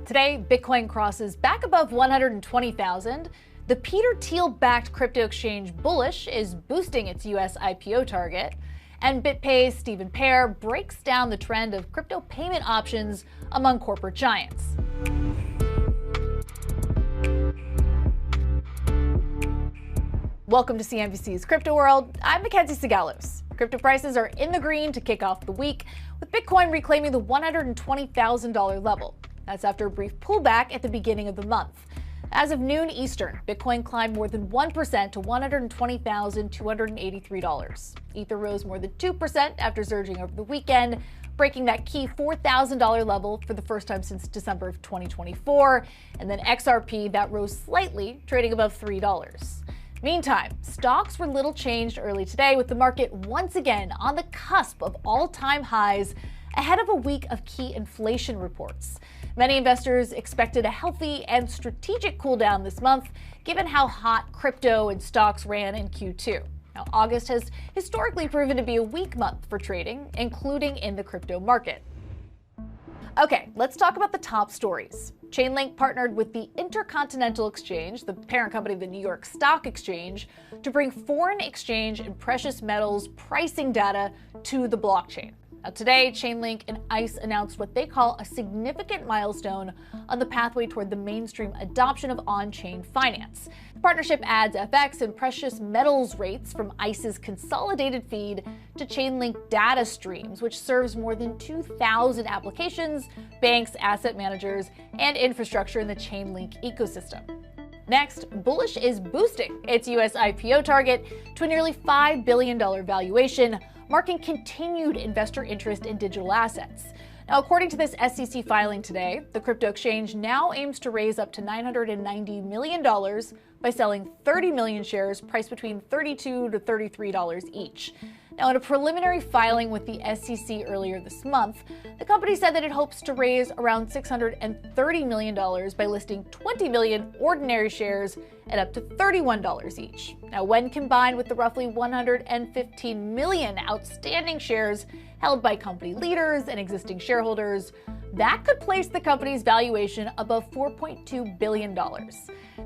Today, Bitcoin crosses back above 120,000. The Peter Thiel-backed crypto exchange Bullish is boosting its U.S. IPO target. And BitPay's Stephen Pear breaks down the trend of crypto payment options among corporate giants. Welcome to CNBC's Crypto World. I'm Mackenzie Sigalos. Crypto prices are in the green to kick off the week, with Bitcoin reclaiming the $120,000 level. That's after a brief pullback at the beginning of the month. As of noon Eastern, Bitcoin climbed more than 1% to $120,283. Ether rose more than 2% after surging over the weekend, breaking that key $4,000 level for the first time since December of 2024. And then XRP, that rose slightly, trading above $3. Meantime, stocks were little changed early today, with the market once again on the cusp of all-time highs ahead of a week of key inflation reports. Many investors expected a healthy and strategic cooldown this month, given how hot crypto and stocks ran in Q2. Now, August has historically proven to be a weak month for trading, including in the crypto market. Okay, let's talk about the top stories. Chainlink partnered with the Intercontinental Exchange, the parent company of the New York Stock Exchange, to bring foreign exchange and precious metals pricing data to the blockchain. Now, today, Chainlink and ICE announced what they call a significant milestone on the pathway toward the mainstream adoption of on-chain finance. The partnership adds FX and precious metals rates from ICE's consolidated feed to Chainlink data streams, which serves more than 2,000 applications, banks, asset managers, and infrastructure in the Chainlink ecosystem. Next, Bullish is boosting its U.S. IPO target to a nearly $5 billion valuation, marking continued investor interest in digital assets. Now, according to this SEC filing today, the crypto exchange now aims to raise up to $990 million by selling 30 million shares priced between $32 to $33 each. Now, in a preliminary filing with the SEC earlier this month, the company said that it hopes to raise around $630 million by listing 20 million ordinary shares at up to $31 each. Now, when combined with the roughly 115 million outstanding shares held by company leaders and existing shareholders, that could place the company's valuation above $4.2 billion.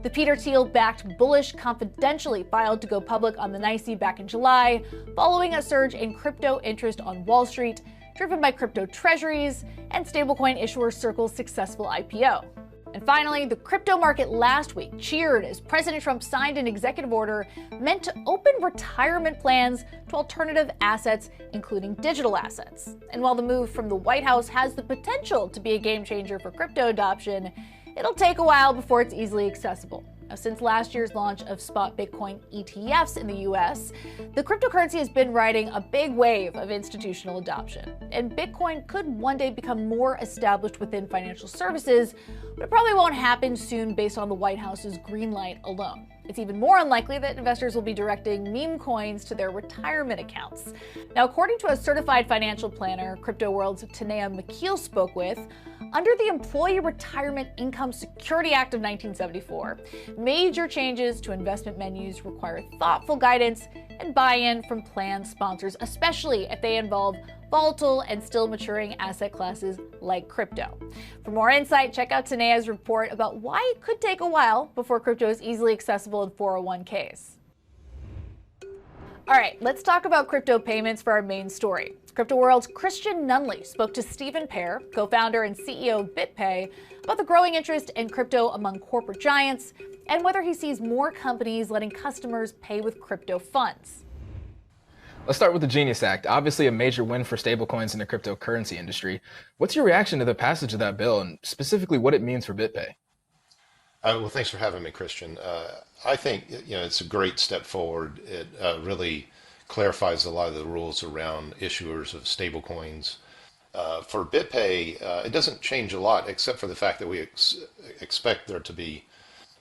The Peter Thiel-backed Bullish confidentially filed to go public on the NYSE back in July, following a surge in crypto interest on Wall Street, driven by crypto treasuries and stablecoin issuer Circle's successful IPO. And finally, the crypto market last week cheered as President Trump signed an executive order meant to open retirement plans to alternative assets, including digital assets. And while the move from the White House has the potential to be a game changer for crypto adoption, it'll take a while before it's easily accessible. Now, since last year's launch of spot Bitcoin ETFs in the US, the cryptocurrency has been riding a big wave of institutional adoption. And Bitcoin could one day become more established within financial services, but it probably won't happen soon based on the White House's green light alone. It's even more unlikely that investors will be directing meme coins to their retirement accounts. Now, according to a certified financial planner Crypto World's Tanea McKeel spoke with, under the Employee Retirement Income Security Act of 1974, major changes to investment menus require thoughtful guidance and buy-in from plan sponsors, especially if they involve volatile and still maturing asset classes like crypto. For more insight, check out Tanea's report about why it could take a while before crypto is easily accessible in 401ks. All right, let's talk about crypto payments for our main story. Crypto World's Christian Nunley spoke to Stephen Pear, co-founder and CEO of BitPay, about the growing interest in crypto among corporate giants and whether he sees more companies letting customers pay with crypto funds. Let's start with the Genius Act, obviously a major win for stablecoins in the cryptocurrency industry. What's your reaction to the passage of that bill and specifically what it means for BitPay? Well, thanks for having me, Christian. I think it's a great step forward. It really clarifies a lot of the rules around issuers of stablecoins. For BitPay, it doesn't change a lot except for the fact that we expect there to be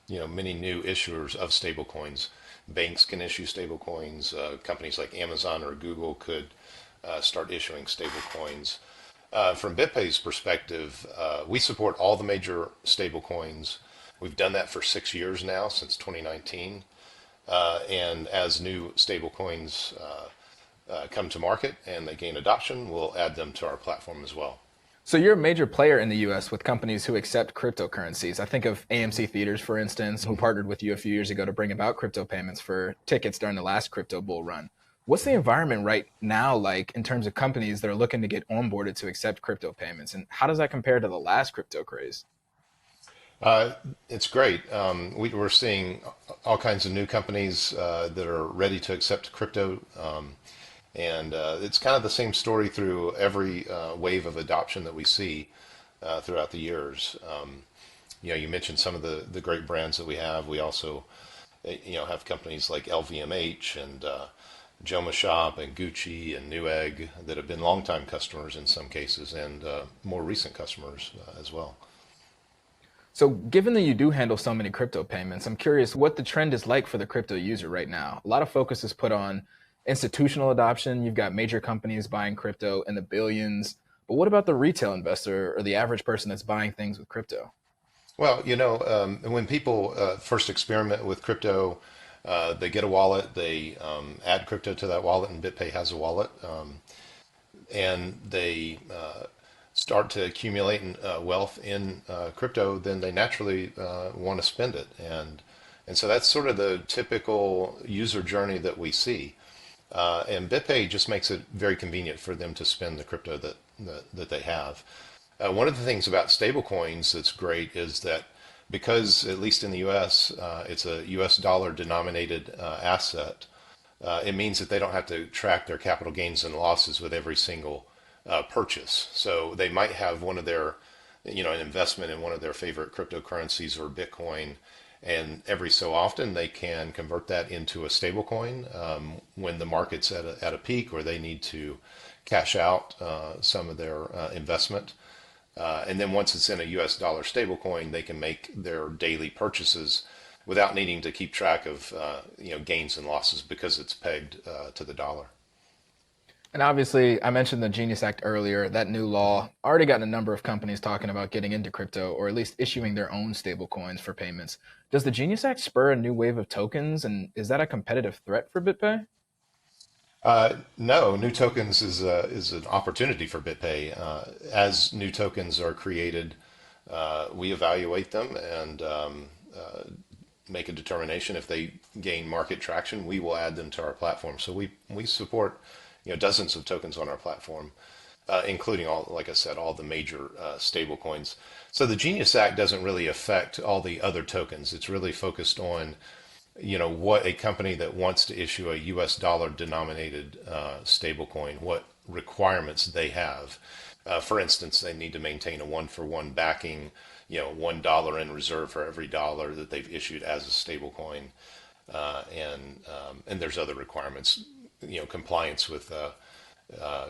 many new issuers of stablecoins. Banks can issue stablecoins. Companies like Amazon or Google could start issuing stablecoins. From BitPay's perspective, we support all the major stablecoins. We've done that for 6 years now, since 2019. And as new stablecoins come to market and they gain adoption, we'll add them to our platform as well. So you're a major player in the US with companies who accept cryptocurrencies. I think of AMC Theaters, for instance, who partnered with you a few years ago to bring about crypto payments for tickets during the last crypto bull run. What's the environment right now like in terms of companies that are looking to get onboarded to accept crypto payments? And how does that compare to the last crypto craze? Uh, it's great. We're seeing all kinds of new companies that are ready to accept crypto. And it's kind of the same story through every wave of adoption that we see throughout the years. You mentioned some of the great brands that we have. We also, have companies like LVMH and Joma Shop and Gucci and Newegg that have been longtime customers in some cases and more recent customers as well. So given that you do handle so many crypto payments, I'm curious what the trend is like for the crypto user right now. A lot of focus is put on institutional adoption. You've got major companies buying crypto in the billions. But what about the retail investor or the average person that's buying things with crypto? Well, when people first experiment with crypto, they get a wallet, they add crypto to that wallet, and BitPay has a wallet, and they start to accumulate wealth in crypto, then they naturally want to spend it, and so that's sort of the typical user journey that we see. And BitPay just makes it very convenient for them to spend the crypto that they have. One of the things about stablecoins that's great is that because, at least in the US, it's a US dollar denominated asset, it means that they don't have to track their capital gains and losses with every single purchase. So they might have one of their, an investment in one of their favorite cryptocurrencies or Bitcoin, and every so often they can convert that into a stable coin when the market's at a peak or they need to cash out some of their investment. And then once it's in a US dollar stable coin, they can make their daily purchases without needing to keep track of gains and losses because it's pegged to the dollar. And obviously, I mentioned the Genius Act earlier. That new law already gotten a number of companies talking about getting into crypto or at least issuing their own stable coins for payments. Does the Genius Act spur a new wave of tokens? And is that a competitive threat for BitPay? No, new tokens is an opportunity for BitPay. As new tokens are created, we evaluate them and make a determination. If they gain market traction, we will add them to our platform. So we support dozens of tokens on our platform, including all, like I said, all the major stable coins. So the Genius Act doesn't really affect all the other tokens. It's really focused on what a company that wants to issue a US dollar denominated stablecoin, what requirements they have. For instance, they need to maintain a one-for-one backing, $1 in reserve for every dollar that they've issued as a stablecoin, and there's other requirements, compliance with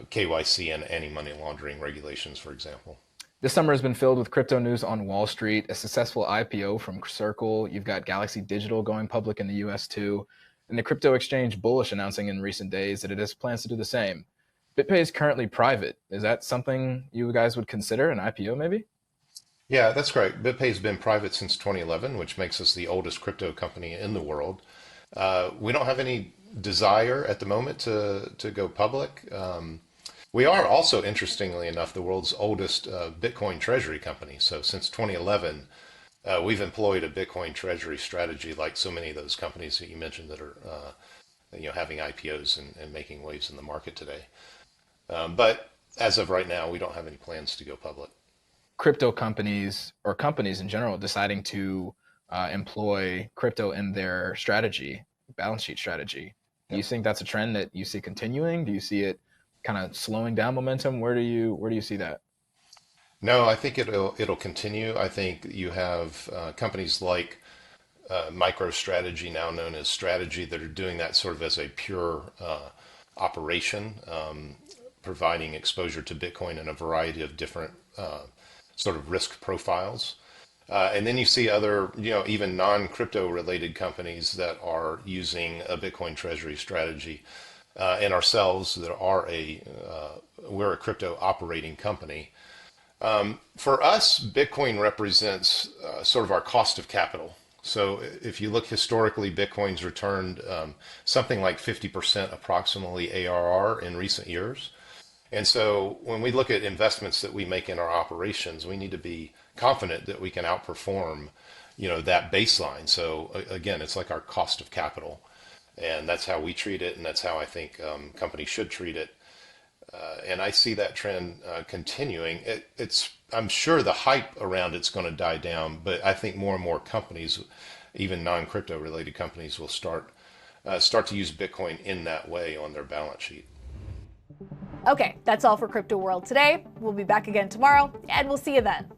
KYC and anti-money laundering regulations, for example. This summer has been filled with crypto news on Wall Street, a successful IPO from Circle. You've got Galaxy Digital going public in the US too, and the crypto exchange Bullish announcing in recent days that it has plans to do the same. BitPay is currently private. Is that something you guys would consider, an IPO maybe? Yeah, that's correct. BitPay's been private since 2011, which makes us the oldest crypto company in the world. We don't have any desire at the moment to go public. We are also, interestingly enough, the world's oldest Bitcoin treasury company. So since 2011, we've employed a Bitcoin treasury strategy like so many of those companies that you mentioned that are having IPOs and making waves in the market today. But as of right now, we don't have any plans to go public. Crypto companies or companies in general deciding to employ crypto in their strategy, balance sheet strategy. Do you think that's a trend that you see continuing? Do you see it kind of slowing down momentum? Where do you see that? No, I think it'll continue. I think you have companies like MicroStrategy, now known as Strategy, that are doing that sort of as a pure operation, providing exposure to Bitcoin in a variety of different sort of risk profiles. And then you see other, even non-crypto related companies that are using a Bitcoin treasury strategy. And ourselves, we're a crypto operating company. For us, Bitcoin represents sort of our cost of capital. So if you look historically, Bitcoin's returned something like 50% approximately ARR in recent years. And so when we look at investments that we make in our operations, we need to be confident that we can outperform, that baseline. So again, it's like our cost of capital, and that's how we treat it, and that's how I think companies should treat it. And I see that trend continuing. I'm sure the hype around it's going to die down, but I think more and more companies, even non-crypto related companies, will start to use Bitcoin in that way on their balance sheet. Okay, that's all for Crypto World today. We'll be back again tomorrow, and we'll see you then.